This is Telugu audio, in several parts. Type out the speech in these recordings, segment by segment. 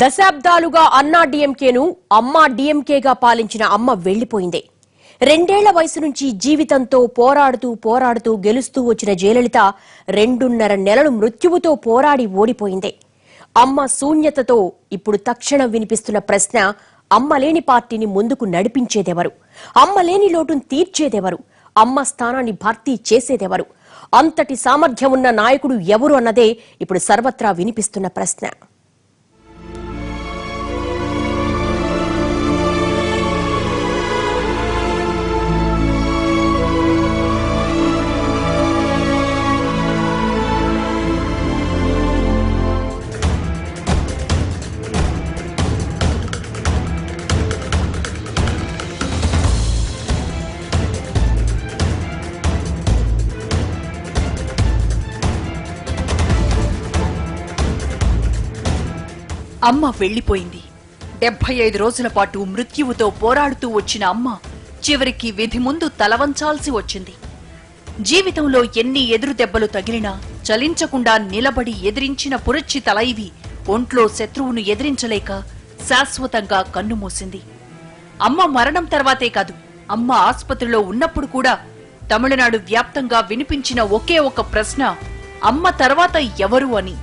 దశాబ్దాలుగా అన్నా డీఎంకేను అమ్మా డీఎంకేగా పాలించిన అమ్మ వెళ్లిపోయింది. 2 ఏళ్ల వయసు నుంచి జీవితంతో పోరాడుతూ గెలుస్తూ వచ్చిన జయలలిత 2.5 నెలలు మృత్యువుతో పోరాడి ఓడిపోయింది. అమ్మ శూన్యతతో ఇప్పుడు తక్షణం వినిపిస్తున్న ప్రశ్న, అమ్మ లేని పార్టీని ముందుకు నడిపించేదెవరు? అమ్మ లేని లోటును తీర్చేదెవరు? అమ్మ స్థానాన్ని భర్తీ చేసేదెవరు? అంతటి సామర్థ్యం ఉన్న నాయకుడు ఎవరు అన్నదే ఇప్పుడు సర్వత్రా వినిపిస్తున్న ప్రశ్న. అమ్మ వెళ్లిపోయింది. 75 రోజుల పాటు మృత్యువుతో పోరాడుతూ వచ్చిన అమ్మ చివరికి విధి ముందు తలవంచాల్సి వచ్చింది. జీవితంలో ఎన్ని ఎదురు దెబ్బలు తగిలినా చలించకుండా నిలబడి ఎదిరించిన పురచ్చి తలైవి ఒంట్లో శత్రువును ఎదిరించలేక శాశ్వతంగా కన్నుమూసింది. అమ్మ మరణం తర్వాతే కాదు, అమ్మ ఆస్పత్రిలో ఉన్నప్పుడు కూడా తమిళనాడు వ్యాప్తంగా వినిపించిన ఒకే ఒక ప్రశ్న, అమ్మ తర్వాత ఎవరు అని.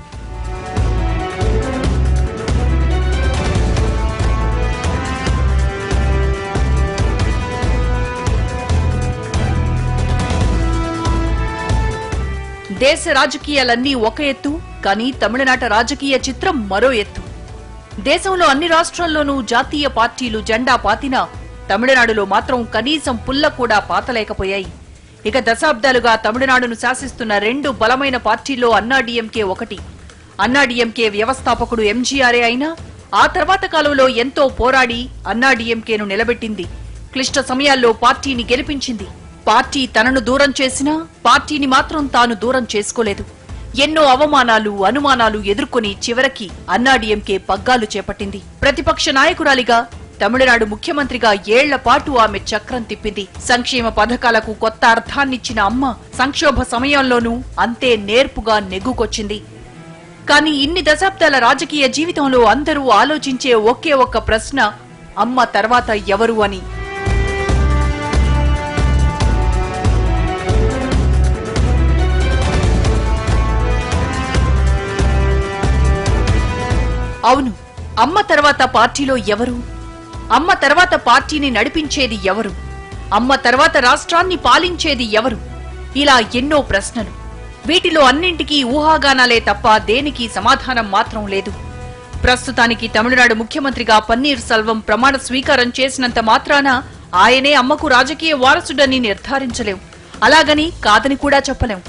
దేశ రాజకీయాలన్నీ ఒక ఎత్తు, కానీ తమిళనాట రాజకీయ చిత్రం మరో ఎత్తు. దేశంలో అన్ని రాష్ట్రాల్లోనూ జాతీయ పార్టీలు జెండా పాతినా తమిళనాడులో మాత్రం కనీసం పుల్ల కూడా పాతలేకపోయాయి. ఇక దశాబ్దాలుగా తమిళనాడును శాసిస్తున్న 2 బలమైన పార్టీల్లో అన్నాడీఎంకే ఒకటి. అన్నాడీఎంకే వ్యవస్థాపకుడు ఎంజీఆర్ఏ అయినా ఆ తర్వాత కాలంలో ఎంతో పోరాడి అన్నాడీఎంకేను నిలబెట్టింది. క్లిష్ట సమయాల్లో పార్టీని గెలిపించింది. పార్టీ తనను దూరం చేసినా పార్టీని మాత్రం తాను దూరం చేసుకోలేదు. ఎన్నో అవమానాలు అనుమానాలు ఎదుర్కొని చివరికి అన్నాడీఎంకే పగ్గాలు చేపట్టింది. ప్రతిపక్ష నాయకురాలిగా తమిళనాడు ముఖ్యమంత్రిగా 7 ఏళ్ల పాటు ఆమె చక్రం తిప్పింది. సంక్షేమ పథకాలకు కొత్త అర్థాన్నిచ్చిన అమ్మ సంక్షోభ సమయంలోనూ అంతే నేర్పుగా నెగ్గుకొచ్చింది. కానీ ఇన్ని దశాబ్దాల రాజకీయ జీవితంలో అందరూ ఆలోచించే ఒకే ఒక్క ప్రశ్న, అమ్మ తర్వాత ఎవరు అని. అవును, అమ్మ తర్వాత పార్టీలో ఎవరు? అమ్మ తర్వాత పార్టీని నడిపించేది ఎవరు? అమ్మ తర్వాత రాష్ట్రాన్ని పాలించేది ఎవరు? ఇలా ఎన్నో ప్రశ్నలు. వీటిలో అన్నింటికీ ఊహాగానాలే తప్ప దేనికి సమాధానం మాత్రం లేదు. ప్రస్తుతానికి తమిళనాడు ముఖ్యమంత్రిగా పన్నీర్ సెల్వం ప్రమాణ స్వీకారం చేసినంత మాత్రాన ఆయనే అమ్మకు రాజకీయ వారసుడని నిర్ధారించలేం. అలాగని కాదని కూడా చెప్పలేం.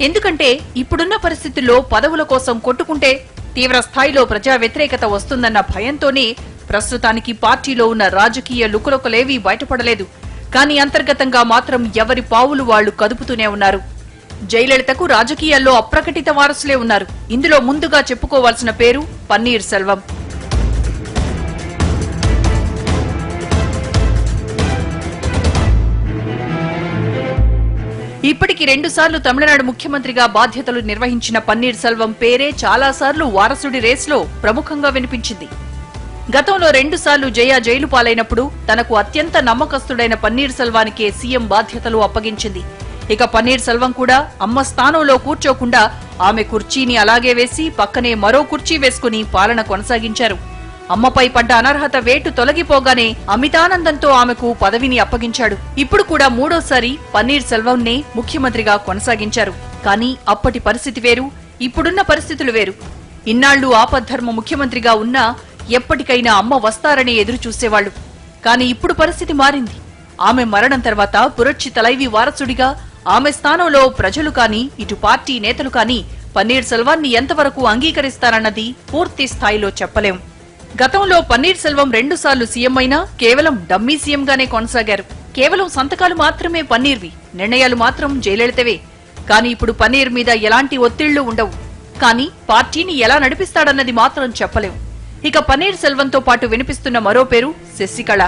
ఎందుకంటే ఇప్పుడున్న పరిస్థితుల్లో పదవుల కోసం కొట్టుకుంటే తీవ్ర స్థాయిలో ప్రజా వ్యతిరేకత వస్తుందన్న భయంతోనే ప్రస్తుతానికి పార్టీలో ఉన్న రాజకీయ లుకలుకలేవీ బయటపడలేదు. కానీ అంతర్గతంగా మాత్రం ఎవరి పావులు వాళ్లు కదుపుతూనే ఉన్నారు. జయలలితకు రాజకీయాల్లో అప్రకటిత వారసులే ఉన్నారు. ఇందులో ముందుగా చెప్పుకోవాల్సిన పేరు పన్నీర్ సెల్వం. ఇప్పటికి 2 సార్లు తమిళనాడు ముఖ్యమంత్రిగా బాధ్యతలు నిర్వహించిన పన్నీర్ సెల్వం పేరే చాలా సార్లు వారసుడి రేసులో ప్రముఖంగా వినిపించింది. గతంలో 2 సార్లు జైలు పాలైనప్పుడు తనకు అత్యంత నమ్మకస్తుడైన పన్నీర్ సెల్వానికే సీఎం బాధ్యతలు అప్పగించింది. ఇక పన్నీర్ సెల్వం కూడా అమ్మ స్థానంలో కూర్చోకుండా ఆమె కుర్చీని అలాగే వేసి పక్కనే మరో కుర్చీ వేసుకుని పాలన కొనసాగించారు. అమ్మపై పడ్డ అనర్హత వేటు తొలగిపోగానే అమితానందంతో ఆమెకు పదవిని అప్పగించాడు. ఇప్పుడు కూడా 3వసారి పన్నీర్ సెల్వంనే ముఖ్యమంత్రిగా కొనసాగించారు. కానీ అప్పటి పరిస్థితి వేరు, ఇప్పుడున్న పరిస్థితులు వేరు. ఇన్నాళ్లు ఆపద్ధర్మ ముఖ్యమంత్రిగా ఉన్నా ఎప్పటికైనా అమ్మ వస్తారని ఎదురు చూసేవాళ్లు. కానీ ఇప్పుడు పరిస్థితి మారింది. ఆమె మరణం తర్వాత పురచ్చి తలైవి వారసుడిగా ఆమె స్థానంలో ప్రజలు కాని ఇటు పార్టీ నేతలు కాని పన్నీర్ సెల్వాన్ని ఎంతవరకు అంగీకరిస్తారన్నది పూర్తి స్థాయిలో చెప్పలేం. గతంలో పన్నీర్ సెల్వం 2 సార్లు సీఎం అయినా కేవలం డమ్మీ సీఎంగానే కొనసాగారు. కేవలం సంతకాలు మాత్రమే పన్నీర్వి, నిర్ణయాలు మాత్రం జయలలితవే. కానీ ఇప్పుడు పన్నీర్ మీద ఎలాంటి ఒత్తిళ్లు ఉండవు. కానీ పార్టీని ఎలా నడిపిస్తాడన్నది మాత్రం చెప్పలేం. ఇక పన్నీర్ సెల్వంతో పాటు వినిపిస్తున్న మరో పేరు శశికళ.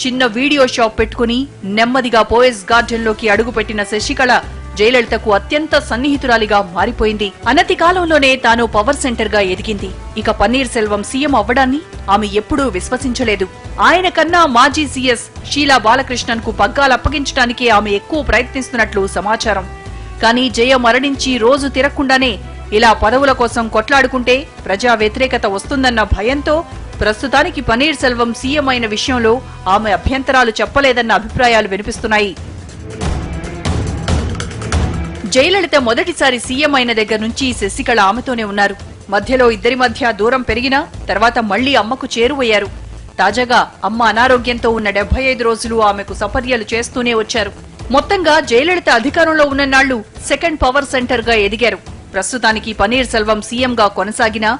చిన్న వీడియో షాప్ పెట్టుకుని నెమ్మదిగా పోయస్ గార్డెన్లోకి అడుగుపెట్టిన శశికళ జయలలితకు అత్యంత సన్నిహితురాలిగా మారిపోయింది. అనతి కాలంలోనే తాను పవర్ సెంటర్ గా ఎదిగింది. ఇక పన్నీర్ సెల్వం సీఎం అవ్వడాన్ని ఆమె ఎప్పుడూ విశ్వసించలేదు. ఆయన కన్నా మాజీ సీఎస్ షీలా బాలకృష్ణన్ కు పగ్గాలప్పగించడానికే ఆమె ఎక్కువ ప్రయత్నిస్తున్నట్లు సమాచారం. కానీ జయ మరణించి రోజు తిరగకుండానే ఇలా పదవుల కోసం కొట్లాడుకుంటే ప్రజా వ్యతిరేకత వస్తుందన్న భయంతో ప్రస్తుతానికి పన్నీర్ సెల్వం సీఎం అయిన విషయంలో ఆమె అభ్యంతరాలు చెప్పలేదన్న అభిప్రాయాలు వినిపిస్తున్నాయి. జయలలిత మొదటిసారి సీఎం అయిన దగ్గర నుంచి శశికళ ఆమెతోనే ఉన్నారు. మధ్యలో ఇద్దరి మధ్య దూరం పెరిగినా తర్వాత మళ్లీ అమ్మకు చేరువయ్యారు. తాజాగా అమ్మ అనారోగ్యంతో ఉన్న 75 రోజులు ఆమెకు సపర్యలు చేస్తూనే వచ్చారు. మొత్తంగా జయలలిత అధికారంలో ఉన్ననాళ్లు సెకండ్ పవర్ సెంటర్ గా ఎదిగారు. ప్రస్తుతానికి పన్నీర్ సెల్వం సీఎం గా కొనసాగినా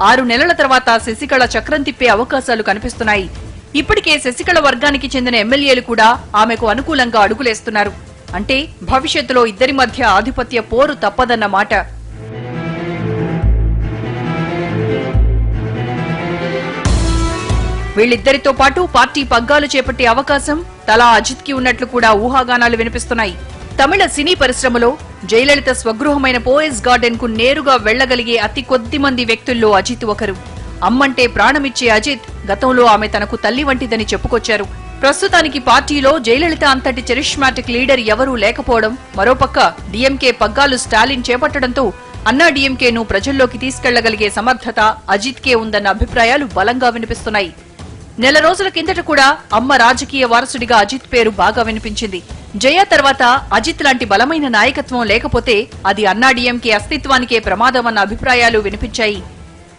6 నెలల తర్వాత శశికళ చక్రం తిప్పే అవకాశాలు కనిపిస్తున్నాయి. ఇప్పటికే శశికళ వర్గానికి చెందిన ఎమ్మెల్యేలు కూడా ఆమెకు అనుకూలంగా అడుగులేస్తున్నారు. అంటే భవిష్యత్తులో ఇద్దరి మధ్య ఆధిపత్య పోరు తప్పదన్న మాట. వీళ్ళిద్దరితో పాటు పార్టీ పగ్గాలు చేపట్టే అవకాశం తలా అజిత్ కి ఉన్నట్లు కూడా ఊహాగానాలు వినిపిస్తున్నాయి. తమిళ సినీ పరిశ్రమలో జయలలిత స్వగృహమైన పోయస్ గార్డెన్ కు నేరుగా వెళ్లగలిగే అతి కొద్ది మంది వ్యక్తుల్లో అజిత్ ఒకరు. అమ్మంటే ప్రాణమిచ్చే అజిత్ గతంలో ఆమె తనకు తల్లి వంటిదని చెప్పుకొచ్చారు. ప్రస్తుతానికి పార్టీలో జయలలిత అంతటి చరిష్మాటిక్ లీడర్ ఎవరూ లేకపోవడం, మరోపక్క డీఎంకే పగ్గాలు స్టాలిన్ చేపట్టడంతో అన్నా డీఎంకేను ప్రజల్లోకి తీసుకెళ్లగలిగే సమర్థత అజిత్ కే ఉందన్న అభిప్రాయాలు బలంగా వినిపిస్తున్నాయి. నెల రోజుల కిందట కూడా అమ్మ రాజకీయ వారసుడిగా అజిత్ పేరు బాగా వినిపించింది. జయ తర్వాత అజిత్ లాంటి బలమైన నాయకత్వం లేకపోతే అది అన్నా డీఎంకే అస్తిత్వానికే ప్రమాదమన్న అభిప్రాయాలు వినిపించాయి.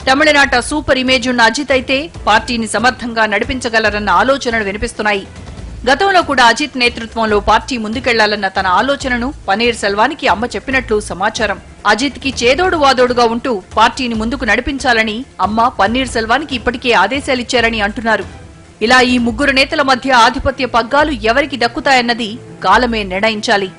తమిళనాట సూపర్ ఇమేజ్ ఉన్న అజిత్ అయితే పార్టీని సమర్థంగా నడిపించగలరన్న ఆలోచనలు వినిపిస్తున్నాయి. గతంలో కూడా అజిత్ నేతృత్వంలో పార్టీ ముందుకెళ్లాలన్న తన ఆలోచనను పన్నీర్ సెల్వానికి అమ్మ చెప్పినట్లు సమాచారం. అజిత్ కి చేదోడు వాదోడుగా ఉంటూ పార్టీని ముందుకు నడిపించాలని అమ్మ పన్నీర్ సెల్వానికి ఇప్పటికే ఆదేశాలిచ్చారని అంటున్నారు. ఇలా ఈ ముగ్గురు నేతల మధ్య ఆధిపత్య పగ్గాలు ఎవరికి దక్కుతాయన్నది కాలమే నిర్ణయించాలి.